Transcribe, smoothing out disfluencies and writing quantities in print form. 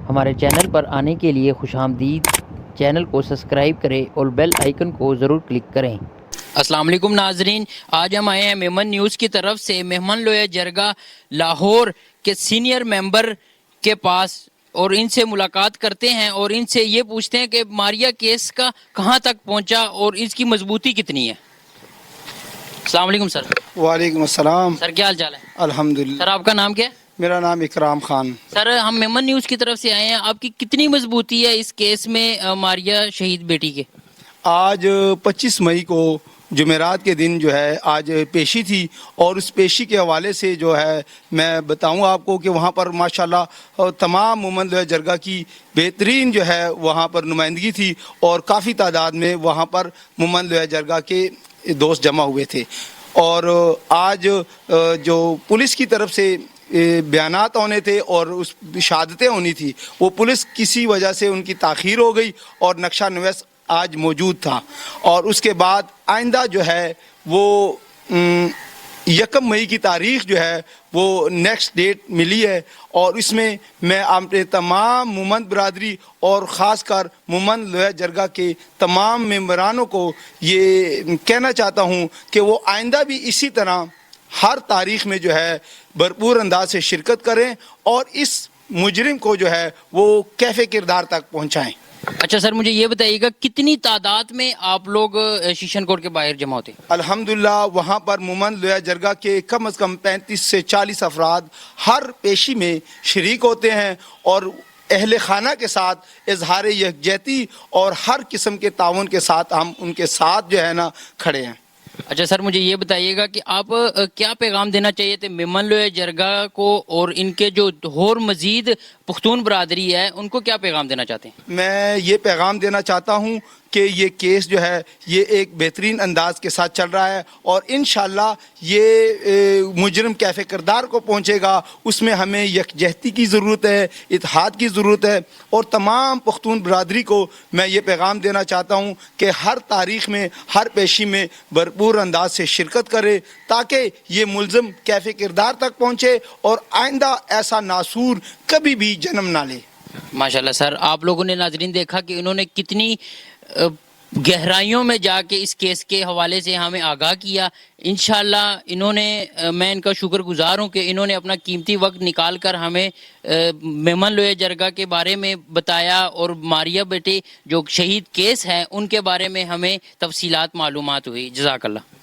ہمارے چینل پر آنے کے لیے خوش آمدید۔ چینل کو سبسکرائب کریں اور بیل آئیکن کو ضرور کلک کریں۔ السلام علیکم ناظرین، آج ہم آئے ہیں میمن نیوز کی طرف سے مہمن لویا جرگہ لاہور کے سینئر ممبر کے پاس، اور ان سے ملاقات کرتے ہیں اور ان سے یہ پوچھتے ہیں کہ ماریا کیس کا کہاں تک پہنچا اور اس کی مضبوطی کتنی ہے۔ السلام علیکم سر۔ وعلیکم السلام۔ سر کیا حال چال ہے؟ الحمدللہ۔ سر آپ کا نام کیا ہے؟ میرا نام اکرام خان۔ سر ہم میمن نیوز کی طرف سے آئے ہیں، آپ کی کتنی مضبوطی ہے اس کیس میں ماریا شہید بیٹی کے؟ آج 25 مئی کو جمعرات کے دن جو ہے آج پیشی تھی، اور اس پیشی کے حوالے سے جو ہے میں بتاؤں آپ کو کہ وہاں پر ماشاءاللہ تمام مومن لویا جرگہ کی بہترین جو ہے وہاں پر نمائندگی تھی، اور کافی تعداد میں وہاں پر مومن لویا جرگہ کے دوست جمع ہوئے تھے۔ اور آج جو پولیس کی طرف سے بیانات ہونے تھے اور اس شہادتیں ہونی تھی، وہ پولیس کسی وجہ سے ان کی تاخیر ہو گئی، اور نقشہ نویس آج موجود تھا، اور اس کے بعد آئندہ جو ہے وہ 1 مئی کی تاریخ جو ہے وہ نیکسٹ ڈیٹ ملی ہے، اور اس میں میں اپنے تمام مومن برادری اور خاص کر مومن لویا جرگہ کے تمام ممبرانوں کو یہ کہنا چاہتا ہوں کہ وہ آئندہ بھی اسی طرح ہر تاریخ میں جو ہے بھرپور انداز سے شرکت کریں، اور اس مجرم کو جو ہے وہ کیفے کردار تک پہنچائیں۔ اچھا سر، مجھے یہ بتائیے گا کتنی تعداد میں آپ لوگ شیشن کوٹ کے باہر جمع ہوتے ہیں؟ الحمدللہ وہاں پر مومن لویا جرگہ کے کم از کم 35 سے 40 افراد ہر پیشی میں شریک ہوتے ہیں، اور اہل خانہ کے ساتھ اظہار یکجہتی اور ہر قسم کے تعاون کے ساتھ ہم ان کے ساتھ جو ہے نا کھڑے ہیں۔ اچھا سر، مجھے یہ بتائیے گا کہ آپ کیا پیغام دینا چاہیے تھے میمن لویا جرگہ کو، اور ان کے جو اور مزید پختون برادری ہے ان کو کیا پیغام دینا چاہتے ہیں؟ میں یہ پیغام دینا چاہتا ہوں کہ یہ کیس جو ہے یہ ایک بہترین انداز کے ساتھ چل رہا ہے، اور انشاءاللہ یہ مجرم کیفے کردار کو پہنچے گا۔ اس میں ہمیں یکجہتی کی ضرورت ہے، اتحاد کی ضرورت ہے، اور تمام پختون برادری کو میں یہ پیغام دینا چاہتا ہوں کہ ہر تاریخ میں ہر پیشی میں بھرپور انداز سے شرکت کرے، تاکہ یہ ملزم کیفے کردار تک پہنچے اور آئندہ ایسا ناسور کبھی بھی جنم نہ لے۔ ماشاءاللہ سر، آپ لوگوں نے ناظرین دیکھا کہ انہوں نے کتنی گہرائیوں میں جا کے اس کیس کے حوالے سے ہمیں آگاہ کیا۔ انشاءاللہ انہوں نے میں ان کا شکر گزار ہوں کہ انہوں نے اپنا قیمتی وقت نکال کر ہمیں میمن لویا جرگہ کے بارے میں بتایا، اور ماریا بیٹی جو شہید کیس ہے ان کے بارے میں ہمیں تفصیلات معلومات ہوئی۔ جزاک اللہ۔